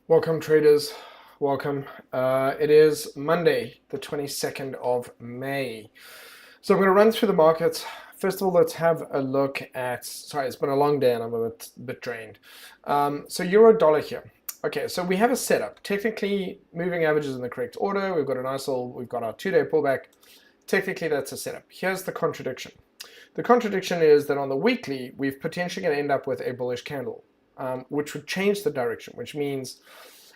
Welcome traders, welcome. It is Monday, the 22nd of May. So I'm going to run through the markets. First of all, let's have a look at, sorry, it's been a long day and I'm a bit drained. So euro dollar here. Okay, so we have a setup. Technically, moving averages in the correct order. We've got we've got our 2-day pullback. Technically, that's a setup. Here's the contradiction. The contradiction is that on the weekly, we've potentially going to end up with a bullish candle. Which would change the direction, which means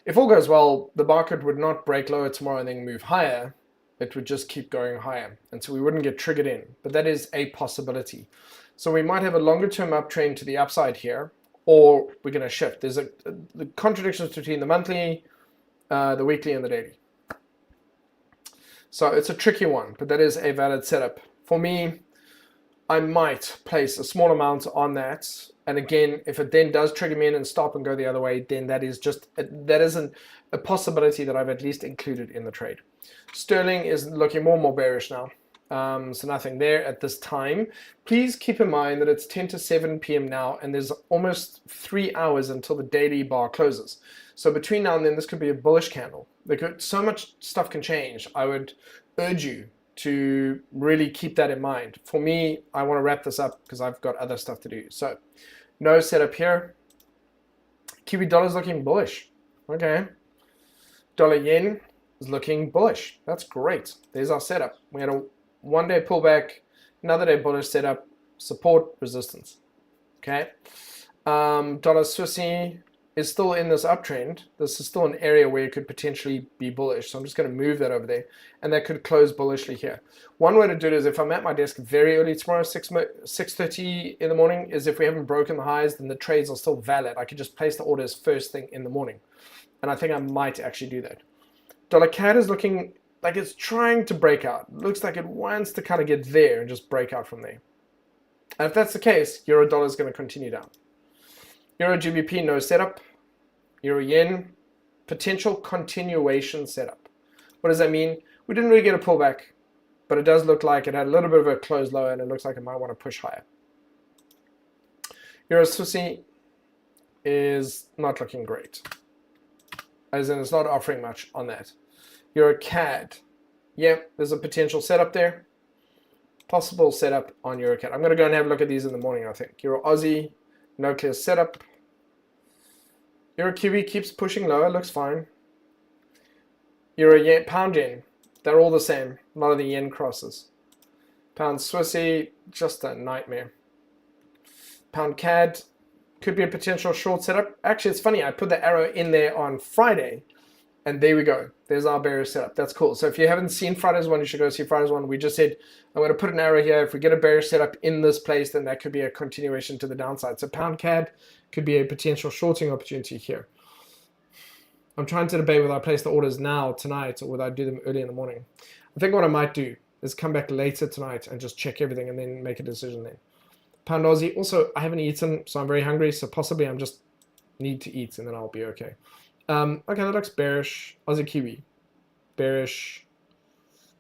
if all goes well, the market would not break lower tomorrow and then move higher. It would just keep going higher. And so we wouldn't get triggered in. But that is a possibility. So we might have a longer term uptrend to the upside here, or we're going to shift. There's the contradictions between the monthly, the weekly, and the daily. So it's a tricky one, but that is a valid setup. For me, I might place a small amount on that. And again, if it then does trigger me in and stop and go the other way, then that is a possibility that I've at least included in the trade. Sterling is looking more and more bearish now. So nothing there at this time. Please keep in mind that it's 10 to 7 p.m. now, and there's almost 3 hours until the daily bar closes. So between now and then, this could be a bullish candle. So much stuff can change. I would urge you to really keep that in mind. For me, I want to wrap this up because I've got other stuff to do. So no setup here. Kiwi dollar is looking bullish. Okay. Dollar yen is looking bullish. That's great. There's our setup. We had a 1-day pullback, another day bullish setup, support, resistance. Okay. Dollar Swissy is still in this uptrend. This is still an area where it could potentially be bullish. So I'm just going to move that over there, and that could close bullishly here. One way to do it is if I'm at my desk very early tomorrow, 6:30 in the morning, is if we haven't broken the highs, then the trades are still valid. I could just place the orders first thing in the morning. And I think I might actually do that. Dollar CAD is looking like it's trying to break out. It looks like it wants to kind of get there and just break out from there. And if that's the case, euro dollar is going to continue down. Euro GBP, no setup. Euro yen, potential continuation setup. What does that mean? We didn't really get a pullback, but it does look like it had a little bit of a close lower, and it looks like it might want to push higher. Euro Swissy is not looking great, as in it's not offering much on that. Euro CAD, yeah, there's a potential setup there. Possible setup on Euro CAD. I'm going to go and have a look at these in the morning, I think. Euro Aussie, no clear setup. Euro Kiwi keeps pushing lower, looks fine. Euro yen, pound yen, they're all the same. A lot of the yen crosses. Pound Swissy, just a nightmare. Pound CAD could be a potential short setup. Actually, it's funny, I put the arrow in there on Friday, and there we go. There's our bearish setup. That's cool. So if you haven't seen Friday's one, you should go see Friday's one. We just said, I'm going to put an arrow here. If we get a bearish setup in this place, then that could be a continuation to the downside. So pound CAD could be a potential shorting opportunity here. I'm trying to debate whether I place the orders now, tonight, or whether I do them early in the morning. I think what I might do is come back later tonight and just check everything and then make a decision then. Pound Aussie, also, I haven't eaten, so I'm very hungry, so possibly I'm just need to eat and then I'll be okay. Okay, that looks bearish. Aussie Kiwi, bearish.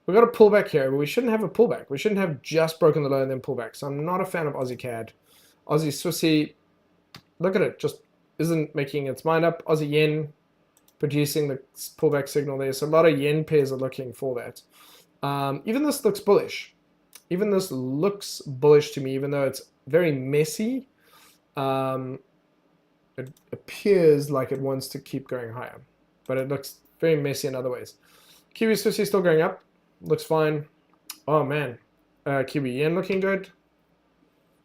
We've got a pullback here, but we shouldn't have a pullback. We shouldn't have just broken the low and then pullback. So I'm not a fan of Aussie CAD. Aussie Swissy, look at it, just isn't making its mind up. Aussie Yen, producing the pullback signal there. So a lot of yen pairs are looking for that. Even this looks bullish. Even this looks bullish to me, even though it's very messy. It appears like it wants to keep going higher, but it looks very messy in other ways. Kiwi Swissy still going up. Looks fine. Oh man. Kiwi yen looking good.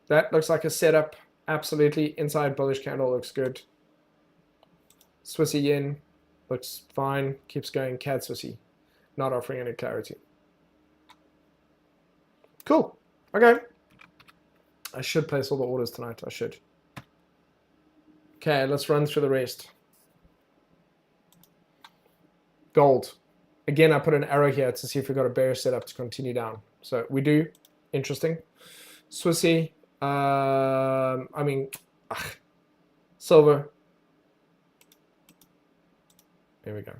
That looks like a setup. Absolutely. Inside bullish candle looks good. Swissy yen looks fine. Keeps going. CAD Swissy. Not offering any clarity. Cool. Okay. I should place all the orders tonight. I should. Okay, let's run through the rest. Gold. Again, I put an arrow here to see if we've got a bearish setup to continue down. So we do. Interesting. Swissy. Silver. There we go.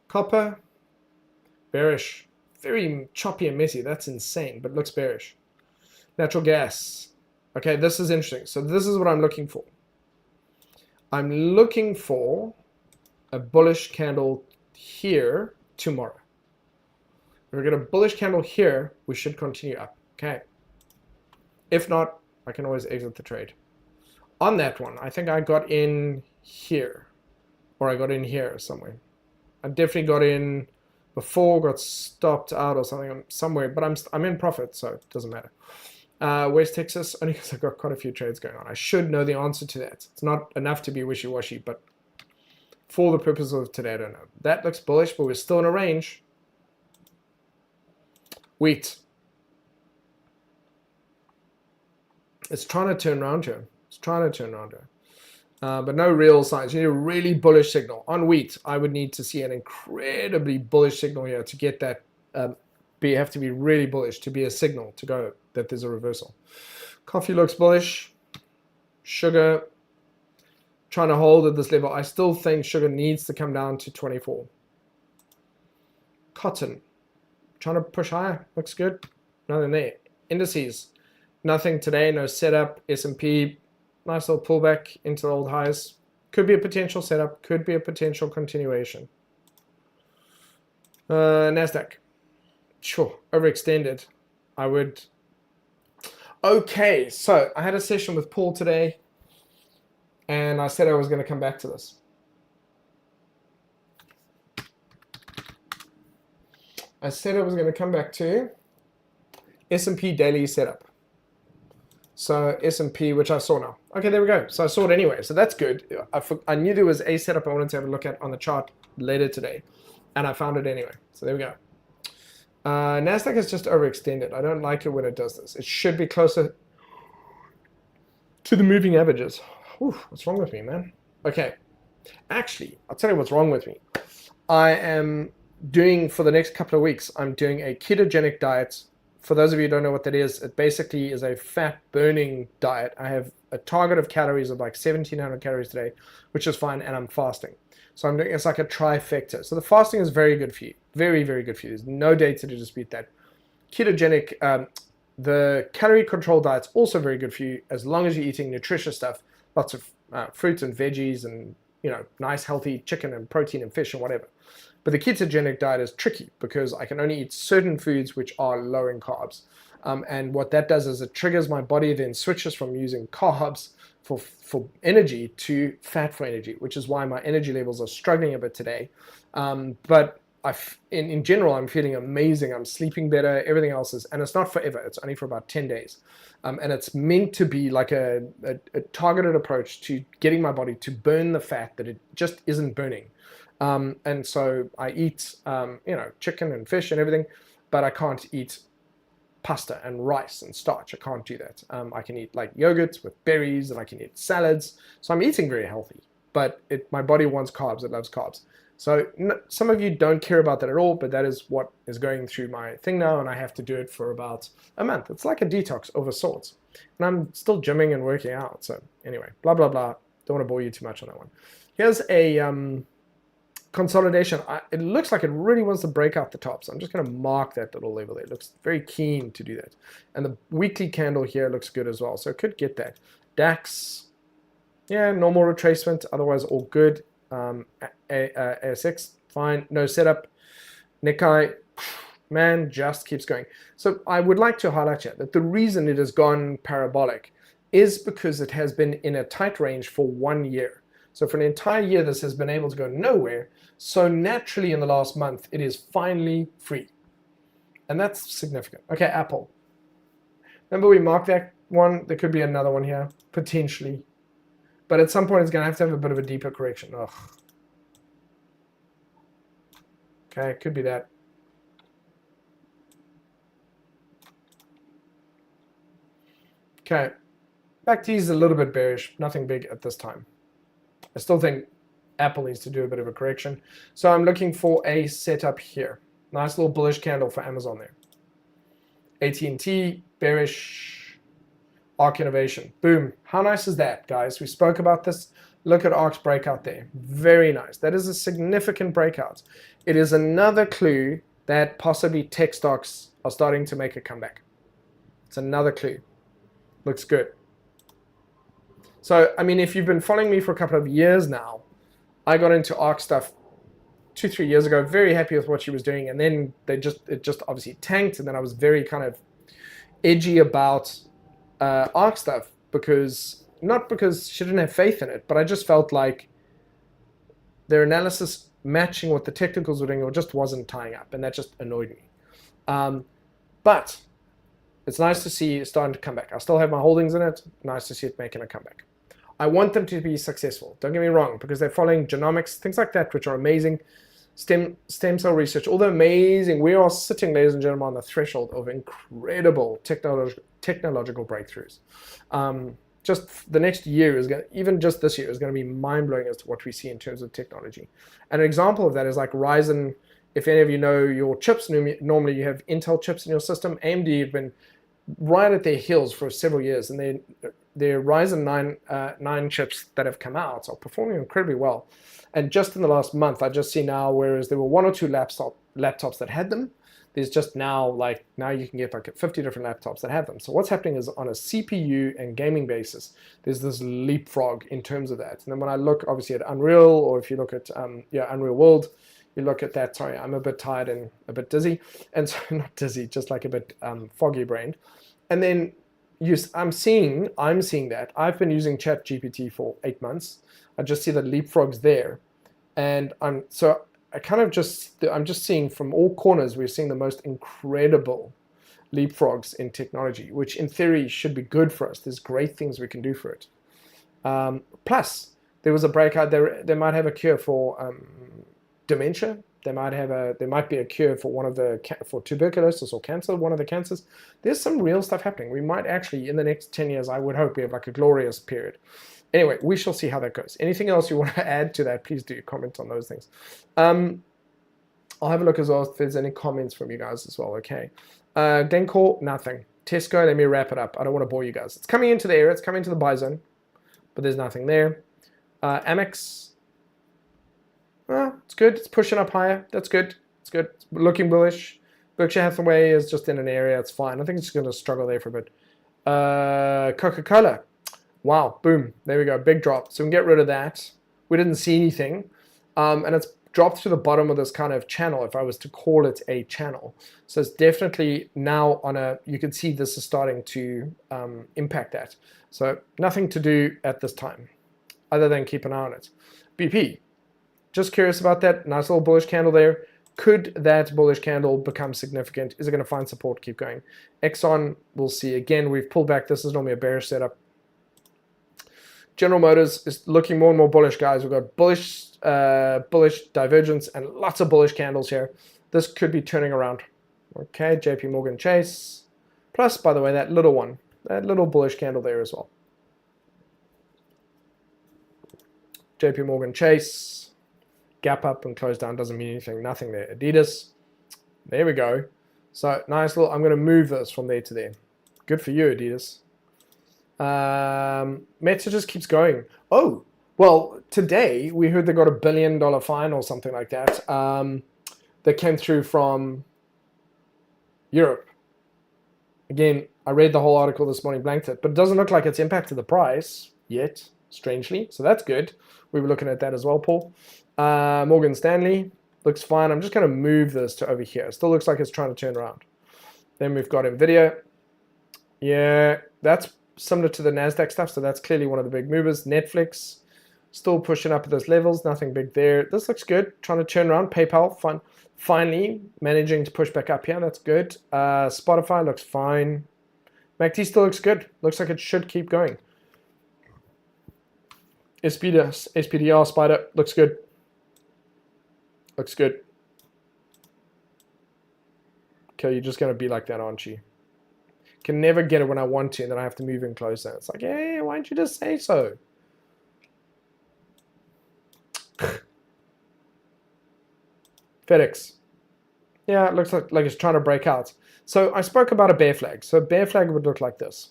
Copper. Bearish. Very choppy and messy. That's insane, but looks bearish. Natural gas. Okay, this is interesting. So this is what I'm looking for. I'm looking for a bullish candle here tomorrow. If we get a bullish candle here, we should continue up. Okay. If not, I can always exit the trade. On that one, I think I got in here, or I got in here somewhere. I definitely got in before, got stopped out or something somewhere, but I'm in profit, so it doesn't matter. West Texas, only because I've got quite a few trades going on. I should know the answer to that. It's not enough to be wishy-washy, but for the purpose of today, I don't know. That looks bullish, but we're still in a range. Wheat. It's trying to turn around here. It's trying to turn around here. But no real signs. You need a really bullish signal. On wheat, I would need to see an incredibly bullish signal here to get that. You have to be really bullish to be a signal to go that there's a reversal. Coffee looks bullish. Sugar, trying to hold at this level. I still think sugar needs to come down to 24. Cotton, trying to push higher. Looks good. Nothing there. Indices, nothing today. No setup. S&P, nice little pullback into the old highs. Could be a potential setup. Could be a potential continuation. NASDAQ. Sure, overextended. I would. Okay, so I had a session with Paul today, and I said I was going to come back to this. I said I was going to come back to S&P daily setup. So S&P, which I saw now. Okay, there we go. So I saw it anyway, so that's good. I knew there was a setup I wanted to have a look at on the chart later today, and I found it anyway. So there we go. NASDAQ is just overextended. I don't like it when it does this. It should be closer to the moving averages. Whew, what's wrong with me, man? Okay. Actually, I'll tell you what's wrong with me. I am doing, for the next couple of weeks, I'm doing a ketogenic diet. For those of you who don't know what that is, it basically is a fat-burning diet. I have a target of calories of like 1,700 calories today, which is fine, and I'm fasting. So I'm doing, it's like a trifecta. So the fasting is very good for you. Very, very good for you. There's no data to dispute that. Ketogenic, the calorie control diet's also very good for you as long as you're eating nutritious stuff, lots of fruits and veggies and, you know, nice healthy chicken and protein and fish and whatever. But the ketogenic diet is tricky because I can only eat certain foods which are low in carbs. And what that does is it triggers my body, then switches from using carbs for energy to fat for energy, which is why my energy levels are struggling a bit today. But in general, I'm feeling amazing. I'm sleeping better. Everything else is, and it's not forever. It's only for about 10 days. And it's meant to be like a targeted approach to getting my body to burn the fat that it just isn't burning. And so I eat, chicken and fish and everything, but I can't eat pasta and rice and starch. I can't do that. I can eat like yogurt with berries, and I can eat salads. So I'm eating very healthy, but my body wants carbs. It loves carbs. So some of you don't care about that at all, but that is what is going through my thing now, and I have to do it for about a month. It's like a detox of a sort. And I'm still gymming and working out. So anyway, blah, blah, blah. Don't want to bore you too much on that one. Here's a consolidation. It looks like it really wants to break out the top, so I'm just going to mark that little level there. It looks very keen to do that. And the weekly candle here looks good as well, so it could get that. DAX, yeah, normal retracement, otherwise all good. ASX, fine, no setup. Nikkei, man, just keeps going. So I would like to highlight here that the reason it has gone parabolic is because it has been in a tight range for 1 year. So for an entire year, this has been able to go nowhere. So naturally, in the last month, it is finally free. And that's significant. Okay, Apple. Remember we marked that one? There could be another one here, potentially. But at some point, it's going to have a bit of a deeper correction. Ugh. Okay, it could be that. Okay, back to these a little bit bearish. Nothing big at this time. I still think Apple needs to do a bit of a correction. So I'm looking for a setup here. Nice little bullish candle for Amazon there. AT&T, bearish. ARC Innovation. Boom. How nice is that, guys? We spoke about this. Look at ARC's breakout there. Very nice. That is a significant breakout. It is another clue that possibly tech stocks are starting to make a comeback. It's another clue. Looks good. So, I mean, if you've been following me for a couple of years now, I got into ARC stuff 2-3 years ago, very happy with what she was doing, and then it just obviously tanked, and then I was very kind of edgy about ARC stuff, not because she didn't have faith in it, but I just felt like their analysis matching what the technicals were doing, or just wasn't tying up, and that just annoyed me. But it's nice to see it starting to come back. I still have my holdings in it. Nice to see it making a comeback. I want them to be successful. Don't get me wrong, because they're following genomics, things like that, which are amazing. Stem cell research, all the amazing. We are sitting, ladies and gentlemen, on the threshold of incredible technological breakthroughs. Just the next year is going to, even just this year, is going to be mind-blowing as to what we see in terms of technology. And an example of that is like Ryzen. If any of you know your chips, normally you have Intel chips in your system. AMD have been right at their heels for several years, and their Ryzen 9 chips that have come out are performing incredibly well. And just in the last month, I just see now, whereas there were 1 or 2 laptops that had them, there's just now you can get like 50 different laptops that have them. So what's happening is, on a CPU and gaming basis, there's this leapfrog in terms of that. And then when I look obviously at Unreal, or if you look at Unreal World, you look at that. Sorry, I'm a bit tired and a bit dizzy, and so not dizzy, just like a bit foggy brained. And then I'm seeing that. I've been using ChatGPT for 8 months. I just see the leapfrogs there, and I'm just seeing from all corners, we're seeing the most incredible leapfrogs in technology, which in theory should be good for us. There's great things we can do for it. Plus, there was a breakout. They might have a cure for dementia. There might be a cure for tuberculosis or cancer, one of the cancers. There's some real stuff happening. We might actually, in the next 10 years, I would hope we have like a glorious period. Anyway, we shall see how that goes. Anything else you want to add to that, please do comment on those things. I'll have a look as well if there's any comments from you guys as well. Okay. Dencor, nothing. Tesco, let me wrap it up. I don't want to bore you guys. It's coming into the area. It's coming to the buy zone, but there's nothing there. Amex, it's good. It's pushing up higher. That's good. It's good. It's looking bullish. Berkshire Hathaway is just in an area. It's fine. I think it's just going to struggle there for a bit. Coca-Cola. Wow. Boom. There we go. Big drop. So we can get rid of that. We didn't see anything. And it's dropped to the bottom of this kind of channel, if I was to call it a channel. So it's definitely now you can see this is starting to impact that. So nothing to do at this time other than keep an eye on it. BP. Just curious about that. Nice little bullish candle there. Could that bullish candle become significant? Is it going to find support? Keep going. Exxon, we'll see. Again, we've pulled back. This is normally a bearish setup. General Motors is looking more and more bullish, guys. We've got bullish divergence and lots of bullish candles here. This could be turning around. Okay, JP Morgan Chase. Plus, by the way, that little bullish candle there as well. JP Morgan Chase. Gap up and close down doesn't mean anything. Nothing there. Adidas. There we go. So nice little. I'm going to move this from there to there. Good for you, Adidas. Meta just keeps going. Oh, well, today we heard they got $1 billion fine or something like that. That came through from Europe. Again, I read the whole article this morning, blanked it, but it doesn't look like it's impacted the price yet, strangely. So that's good. We were looking at that as well, Paul. Morgan Stanley looks fine. I'm just going to move this to over here. It still looks like it's trying to turn around. Then we've got NVIDIA. Yeah, that's similar to the NASDAQ stuff, so that's clearly one of the big movers. Netflix, still pushing up at those levels. Nothing big there. This looks good. Trying to turn around. PayPal, finally managing to push back up here. That's good. Spotify looks fine. MACD still looks good. Looks like it should keep going. SPDR, Spider, looks good. Looks good. Okay, you're just going to be like that, aren't you? Can never get it when I want to, and then I have to move in closer. It's like, hey, why don't you just say so? FedEx. Yeah, it looks like it's trying to break out. So I spoke about a bear flag. So a bear flag would look like this.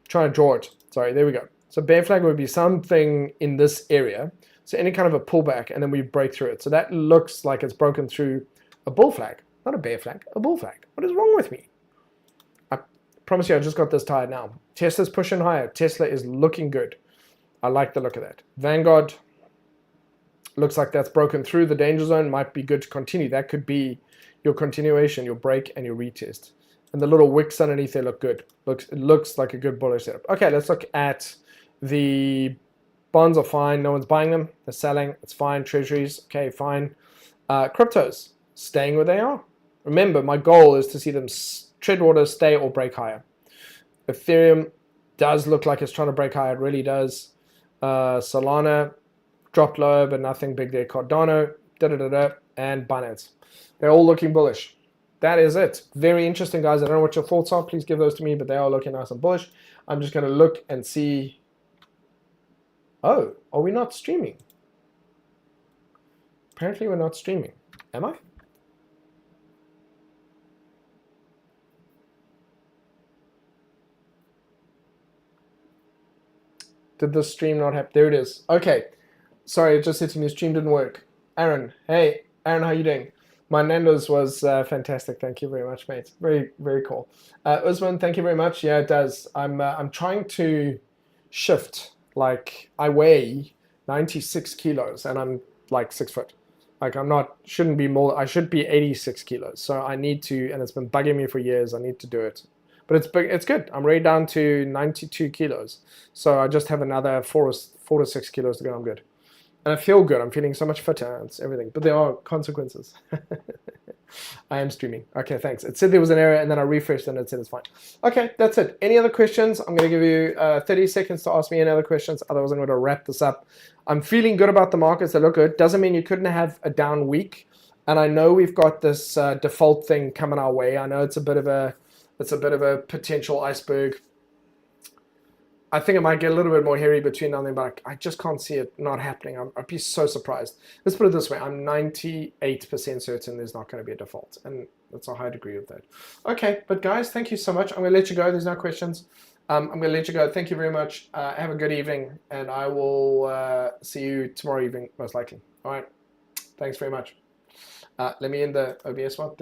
Trying to draw it. Sorry, there we go. So bear flag would be something in this area. So any kind of a pullback, and then we break through it. So that looks like it's broken through a bull flag. Not a bear flag, a bull flag. What is wrong with me? promise you, I just got this tired now. Tesla's pushing higher. Tesla is looking good. I like the look of that. Vanguard looks like that's broken through the danger zone. Might be good to continue. That could be your continuation, your break, and your retest. And the little wicks underneath there look good. It looks like a good bullish setup. Okay, let's look at the bonds. Are fine. No one's buying them. They're selling. It's fine. Treasuries, okay, fine. Cryptos, staying where they are. Remember, my goal is to see them tread water, stay, or break higher. Ethereum does look like it's trying to break higher. It really does. Solana dropped lower, but nothing big there. Cardano, and Binance. They're all looking bullish. That is it. Very interesting, guys. I don't know what your thoughts are. Please give those to me, but they are looking nice and bullish. I'm just going to look and see. Oh, are we not streaming? Apparently we're not streaming. Am I? Did the stream not happen? There it is. Okay. Sorry, it just said to me the stream didn't work. Aaron. Hey, Aaron, how you doing? My Nando's was fantastic. Thank you very much, mate. Very, very cool. Usman, thank you very much. Yeah, it does. I'm trying to shift. Like, I weigh 96 kilos and I'm like 6 foot. Like, shouldn't be more, I should be 86 kilos. So I need to, and it's been bugging me for years. I need to do it. But it's good. I'm already down to 92 kilos. So I just have another 4 to 6 kilos to go. I'm good. And I feel good. I'm feeling so much fitter. It's everything. But there are consequences. I am streaming. Okay, thanks. It said there was an error, and then I refreshed, and it said it's fine. Okay, that's it. Any other questions? I'm going to give you 30 seconds to ask me any other questions. Otherwise, I'm going to wrap this up. I'm feeling good about the markets. They look good. Doesn't mean you couldn't have a down week. And I know we've got this default thing coming our way. I know it's a bit of a potential iceberg. I think it might get a little bit more hairy between now and then, but I just can't see it not happening. I'd be so surprised. Let's put it this way. I'm 98% certain there's not going to be a default, and that's a high degree of that. Okay, but guys, thank you so much. I'm going to let you go. There's no questions. I'm going to let you go. Thank you very much. Have a good evening, and I will see you tomorrow evening, most likely. All right. Thanks very much. Let me end the OBS one.